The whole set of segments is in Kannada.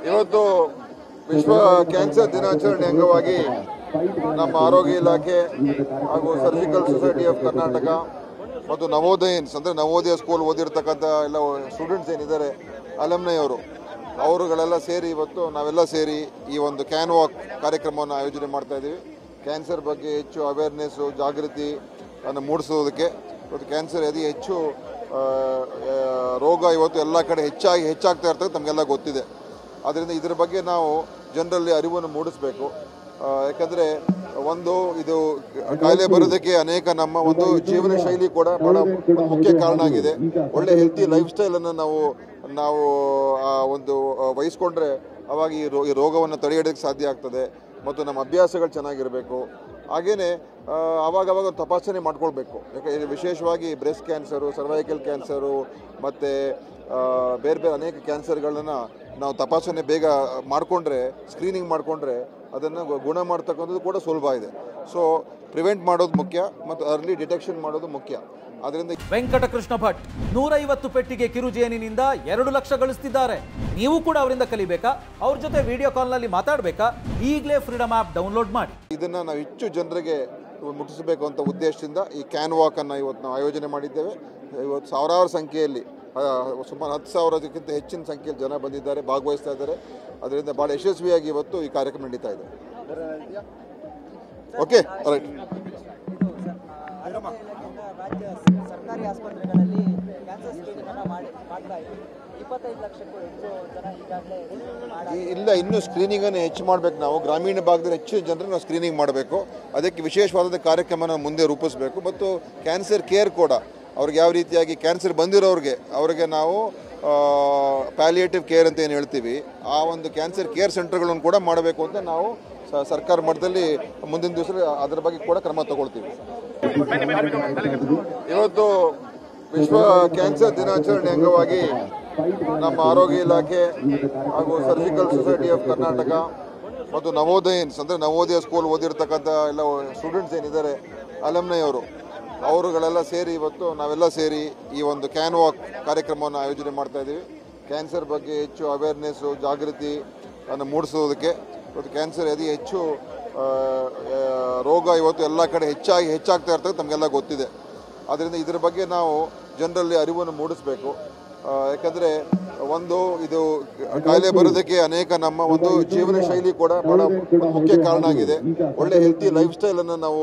ಇವತ್ತು ವಿಶ್ವ ಕ್ಯಾನ್ಸರ್ ದಿನಾಚರಣೆ ಅಂಗವಾಗಿ ನಮ್ಮ ಆರೋಗ್ಯ ಇಲಾಖೆ ಹಾಗೂ ಸರ್ಜಿಕಲ್ ಸೊಸೈಟಿ ಆಫ್ ಕರ್ನಾಟಕ ಮತ್ತು ನವೋದಯನ್ಸ್ ಅಂದರೆ ನವೋದಯ ಸ್ಕೂಲ್ ಓದಿರ್ತಕ್ಕಂಥ ಎಲ್ಲ ಸ್ಟೂಡೆಂಟ್ಸ್ ಏನಿದ್ದಾರೆ ಅಲಮ್ನೈ ಅವರುಗಳೆಲ್ಲ ಸೇರಿ ಇವತ್ತು ನಾವೆಲ್ಲ ಸೇರಿ ಈ ಒಂದು ಕ್ಯಾನ್ ವಾಕ್ ಕಾರ್ಯಕ್ರಮವನ್ನು ಆಯೋಜನೆ ಮಾಡ್ತಾ ಇದ್ದೀವಿ. ಕ್ಯಾನ್ಸರ್ ಬಗ್ಗೆ ಹೆಚ್ಚು ಅವೇರ್ನೆಸ್ಸು ಜಾಗೃತಿ ಅನ್ನು ಮೂಡಿಸೋದಕ್ಕೆ. ಇವತ್ತು ಕ್ಯಾನ್ಸರ್ ಅತಿ ಹೆಚ್ಚು ರೋಗ ಇವತ್ತು ಎಲ್ಲ ಕಡೆ ಹೆಚ್ಚಾಗ್ತಾ ಇರ್ತದೆ, ತಮಗೆಲ್ಲ ಗೊತ್ತಿದೆ. ಆದ್ದರಿಂದ ಇದರ ಬಗ್ಗೆ ನಾವು ಜನರಲ್ಲಿ ಅರಿವನ್ನು ಮೂಡಿಸಬೇಕು. ಯಾಕಂದರೆ ಇದು ಕಾಯಿಲೆ ಬರೋದಕ್ಕೆ ಅನೇಕ ನಮ್ಮ ಒಂದು ಜೀವನ ಶೈಲಿ ಕೂಡ ಬಹಳ ಮುಖ್ಯ ಕಾರಣ ಆಗಿದೆ. ಒಳ್ಳೆ ಹೆಲ್ತಿ ಲೈಫ್ ಸ್ಟೈಲನ್ನು ನಾವು ಒಂದು ವಹಿಸ್ಕೊಂಡ್ರೆ ಅವಾಗ ಈ ರೋಗವನ್ನು ತಡೆಯೋದಕ್ಕೆ ಸಾಧ್ಯ ಆಗ್ತದೆ. ಮತ್ತು ನಮ್ಮ ಅಭ್ಯಾಸಗಳು ಚೆನ್ನಾಗಿರಬೇಕು. ಹಾಗೆಯೇ ಆವಾಗವಾಗ ತಪಾಸಣೆ ಮಾಡ್ಕೊಳ್ಬೇಕು. ಯಾಕೆ ವಿಶೇಷವಾಗಿ ಬ್ರೆಸ್ಟ್ ಕ್ಯಾನ್ಸರು, ಸರ್ವೈಕಲ್ ಕ್ಯಾನ್ಸರು ಮತ್ತು ಬೇರೆ ಅನೇಕ ಕ್ಯಾನ್ಸರ್ಗಳನ್ನು ನಾವು ತಪಾಸಣೆ ಬೇಗ ಮಾಡಿಕೊಂಡ್ರೆ, ಸ್ಕ್ರೀನಿಂಗ್ ಮಾಡಿಕೊಂಡ್ರೆ ಅದನ್ನು ಗುಣ ಮಾಡ್ತಕ್ಕಂಥದ್ದು ಕೂಡ ಸುಲಭ ಇದೆ. ಸೊ ಪ್ರಿವೆಂಟ್ ಮಾಡೋದು ಮುಖ್ಯ ಮತ್ತು ಅರ್ಲಿ ಡಿಟೆಕ್ಷನ್ ಮಾಡೋದು ಮುಖ್ಯ. ಅದರಿಂದ ವೆಂಕಟಕೃಷ್ಣ ಭಟ್ 150 ಪೆಟ್ಟಿಗೆ ಕಿರುಜೇನಿನಿಂದ 2 ಲಕ್ಷ ಗಳಿಸ್ತಿದ್ದಾರೆ. ನೀವು ಕೂಡ ಅವರಿಂದ ಕಲಿಬೇಕಾ? ಅವ್ರ ಜೊತೆ ವಿಡಿಯೋ ಕಾಲ್ನಲ್ಲಿ ಮಾತಾಡಬೇಕಾ? ಈಗಲೇ ಫ್ರೀಡಮ್ ಆ್ಯಪ್ ಡೌನ್ಲೋಡ್ ಮಾಡಿ. ಇದನ್ನು ನಾವು ಹೆಚ್ಚು ಜನರಿಗೆ ಮುಟ್ಟಿಸಬೇಕು ಅಂತ ಉದ್ದೇಶದಿಂದ ಈ ಕ್ಯಾನ್ ವಾಕನ್ನು ಇವತ್ತು ನಾವು ಆಯೋಜನೆ ಮಾಡಿದ್ದೇವೆ. ಇವತ್ತು ಸಾವಿರಾರು ಸಂಖ್ಯೆಯಲ್ಲಿ ಸುಮಾರು 10,000ಕ್ಕಿಂತ ಹೆಚ್ಚಿನ ಸಂಖ್ಯೆಯಲ್ಲಿ ಜನ ಬಂದಿದ್ದಾರೆ, ಭಾಗವಹಿಸ್ತಾ ಇದ್ದಾರೆ. ಅದರಿಂದ ಭಾಳ ಯಶಸ್ವಿಯಾಗಿ ಇವತ್ತು ಈ ಕಾರ್ಯಕ್ರಮ ನಡೀತಾ ಇದೆ. Okay, right. ರಾಜ್ಯ ಸರ್ಕಾರಿ ಆಸ್ಪತ್ರೆಗಳಲ್ಲಿ ಕ್ಯಾನ್ಸರ್ ಸ್ಕ್ರೀನಿಂಗ್ ಅನ್ನು ಮಾಡ್ತಾ ಇದ್ದೀವಿ. 25 ಲಕ್ಷಕ್ಕೂ ಹೆಚ್ಚು ಜನ ಈಗಾಗಲೇ ಇಲ್ಲ, ಇನ್ನೂ ಸ್ಕ್ರೀನಿಂಗನ್ನು ಹೆಚ್ಚು ಮಾಡಬೇಕು. ನಾವು ಗ್ರಾಮೀಣ ಭಾಗದಲ್ಲಿ ಹೆಚ್ಚು ಜನರನ್ನು ನಾವು ಸ್ಕ್ರೀನಿಂಗ್ ಮಾಡಬೇಕು. ಅದಕ್ಕೆ ವಿಶೇಷವಾದ ಕಾರ್ಯಕ್ರಮನ ಮುಂದೆ ರೂಪಿಸಬೇಕು. ಮತ್ತು ಕ್ಯಾನ್ಸರ್ ಕೇರ್ ಕೂಡ ಅವ್ರಿಗೆ ಯಾವ ರೀತಿಯಾಗಿ ಕ್ಯಾನ್ಸರ್ ಅವರಿಗೆ ನಾವು ಪ್ಯಾಲಿಯೇಟಿವ್ ಕೇರ್ ಅಂತ ಏನು ಹೇಳ್ತೀವಿ, ಆ ಒಂದು ಕ್ಯಾನ್ಸರ್ ಕೇರ್ ಸೆಂಟರ್ಗಳನ್ನು ಕೂಡ ಮಾಡಬೇಕು ಅಂತ ನಾವು ಸರ್ಕಾರ ಮಟ್ಟದಲ್ಲಿ ಮುಂದಿನ ದಿವಸ ಅದರ ಬಗ್ಗೆ ಕೂಡ ಕ್ರಮ ತಗೊಳ್ತೀವಿ. ಇವತ್ತು ವಿಶ್ವ ಕ್ಯಾನ್ಸರ್ ದಿನಾಚರಣೆ ಅಂಗವಾಗಿ ನಮ್ಮ ಆರೋಗ್ಯ ಇಲಾಖೆ ಹಾಗೂ ಸರ್ಜಿಕಲ್ ಸೊಸೈಟಿ ಆಫ್ ಕರ್ನಾಟಕ ಮತ್ತು ನವೋದಯನ್ಸ್ ಅಂದರೆ ನವೋದಯ ಸ್ಕೂಲ್ ಓದಿರ್ತಕ್ಕಂಥ ಎಲ್ಲ ಸ್ಟೂಡೆಂಟ್ಸ್ ಏನಿದ್ದಾರೆ ಅಲಮ್ನೈ ಅವರುಗಳೆಲ್ಲ ಸೇರಿ ಇವತ್ತು ನಾವೆಲ್ಲ ಸೇರಿ ಈ ಒಂದು ಕ್ಯಾನ್ ವಾಕ್ ಕಾರ್ಯಕ್ರಮವನ್ನು ಆಯೋಜನೆ ಮಾಡ್ತಾ ಇದ್ದೀವಿ. ಕ್ಯಾನ್ಸರ್ ಬಗ್ಗೆ ಹೆಚ್ಚು ಅವೇರ್ನೆಸ್ಸು ಜಾಗೃತಿ ಅನ್ನು ಮೂಡಿಸೋದಕ್ಕೆ. ಇವತ್ತು ಕ್ಯಾನ್ಸರ್ ಅತಿ ಹೆಚ್ಚು ರೋಗ ಇವತ್ತು ಎಲ್ಲ ಕಡೆ ಹೆಚ್ಚಾಗ್ತಾ ಇರ್ತದೆ, ತಮಗೆಲ್ಲ ಗೊತ್ತಿದೆ. ಆದ್ದರಿಂದ ಇದರ ಬಗ್ಗೆ ನಾವು ಜನರಲ್ಲಿ ಅರಿವನ್ನು ಮೂಡಿಸಬೇಕು. ಯಾಕಂದರೆ ಇದು ಕಾಯಿಲೆ ಬರೋದಕ್ಕೆ ಅನೇಕ ನಮ್ಮ ಒಂದು ಜೀವನ ಶೈಲಿ ಕೂಡ ಬಹಳ ಮುಖ್ಯ ಕಾರಣ ಆಗಿದೆ. ಒಳ್ಳೆ ಹೆಲ್ತಿ ಲೈಫ್ ಸ್ಟೈಲನ್ನು ನಾವು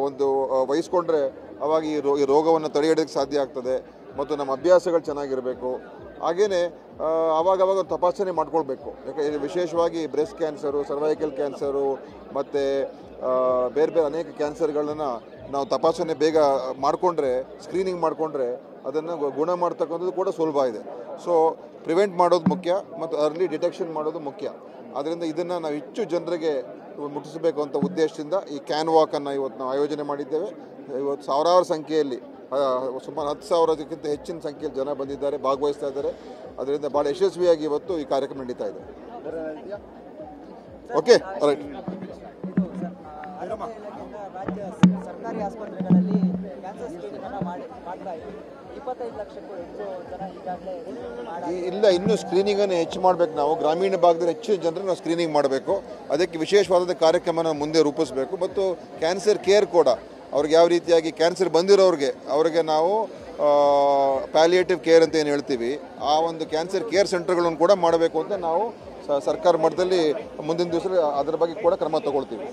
ಒಂದು ವಹಿಸ್ಕೊಂಡ್ರೆ ಅವಾಗ ಈ ರೋಗವನ್ನು ತಡೆಯೋದಕ್ಕೆ ಸಾಧ್ಯ ಆಗ್ತದೆ. ಮತ್ತು ನಮ್ಮ ಅಭ್ಯಾಸಗಳು ಚೆನ್ನಾಗಿರಬೇಕು. ಹಾಗೆಯೇ ಆವಾಗವಾಗ ತಪಾಸಣೆ ಮಾಡ್ಕೊಳ್ಬೇಕು. ಯಾಕೆ ವಿಶೇಷವಾಗಿ ಬ್ರೆಸ್ಟ್ ಕ್ಯಾನ್ಸರು, ಸರ್ವೈಕಲ್ ಕ್ಯಾನ್ಸರು ಮತ್ತು ಬೇರೆ ಅನೇಕ ಕ್ಯಾನ್ಸರ್ಗಳನ್ನು ನಾವು ತಪಾಸಣೆ ಬೇಗ ಮಾಡಿಕೊಂಡ್ರೆ, ಸ್ಕ್ರೀನಿಂಗ್ ಮಾಡಿಕೊಂಡ್ರೆ ಅದನ್ನು ಗುಣ ಮಾಡ್ತಕ್ಕಂಥದ್ದು ಕೂಡ ಸುಲಭ ಇದೆ. ಸೊ ಪ್ರಿವೆಂಟ್ ಮಾಡೋದು ಮುಖ್ಯ ಮತ್ತು ಅರ್ಲಿ ಡಿಟೆಕ್ಷನ್ ಮಾಡೋದು ಮುಖ್ಯ. ಆದ್ದರಿಂದ ಇದನ್ನು ನಾವು ಹೆಚ್ಚು ಜನರಿಗೆ ಮುಟ್ಟಿಸಬೇಕು ಅಂತ ಉದ್ದೇಶದಿಂದ ಈ ಕ್ಯಾನ್ ವಾಕನ್ನು ಇವತ್ತು ನಾವು ಆಯೋಜನೆ ಮಾಡಿದ್ದೇವೆ. ಇವತ್ತು ಸಾವಿರಾರು ಸಂಖ್ಯೆಯಲ್ಲಿ ಸುಮಾರು 10,000ಕ್ಕಿಂತ ಹೆಚ್ಚಿನ ಸಂಖ್ಯೆಯಲ್ಲಿ ಜನ ಬಂದಿದ್ದಾರೆ, ಭಾಗವಹಿಸ್ತಾ ಇದ್ದಾರೆ. ಅದರಿಂದ ಭಾಳ ಯಶಸ್ವಿಯಾಗಿ ಇವತ್ತು ಈ ಕಾರ್ಯಕ್ರಮ ನಡೀತಾ ಇದೆ. Okay, right. ರಾಜ್ಯ ಸರ್ಕಾರಿ ಆಸ್ಪತ್ರೆಗಳಲ್ಲಿ ಕ್ಯಾನ್ಸರ್ ಸ್ಕ್ರೀನಿಂಗ್ ಅನ್ನು ಮಾಡ್ತಾ ಇದ್ದೀವಿ. 25 ಲಕ್ಷಕ್ಕೂ ಹೆಚ್ಚು ಜನ ಈಗಾಗಲೇ ಇಲ್ಲ, ಇನ್ನೂ ಸ್ಕ್ರೀನಿಂಗನ್ನು ಹೆಚ್ಚು ಮಾಡಬೇಕು. ನಾವು ಗ್ರಾಮೀಣ ಭಾಗದಲ್ಲಿ ಹೆಚ್ಚು ಜನರನ್ನು ನಾವು ಸ್ಕ್ರೀನಿಂಗ್ ಮಾಡಬೇಕು. ಅದಕ್ಕೆ ವಿಶೇಷವಾದ ಕಾರ್ಯಕ್ರಮನ ಮುಂದೆ ರೂಪಿಸಬೇಕು. ಮತ್ತು ಕ್ಯಾನ್ಸರ್ ಕೇರ್ ಕೂಡ ಅವ್ರಿಗೆ ಯಾವ ರೀತಿಯಾಗಿ ಕ್ಯಾನ್ಸರ್ ಅವರಿಗೆ ನಾವು ಪ್ಯಾಲಿಯೇಟಿವ್ ಕೇರ್ ಅಂತ ಏನು ಹೇಳ್ತೀವಿ, ಆ ಒಂದು ಕ್ಯಾನ್ಸರ್ ಕೇರ್ ಸೆಂಟರ್ಗಳನ್ನು ಕೂಡ ಮಾಡಬೇಕು ಅಂತ ನಾವು ಸರ್ಕಾರ ಮಟ್ಟದಲ್ಲಿ ಮುಂದಿನ ದಿವಸ ಅದರ ಬಗ್ಗೆ ಕೂಡ ಕ್ರಮ ತಗೊಳ್ತೀವಿ.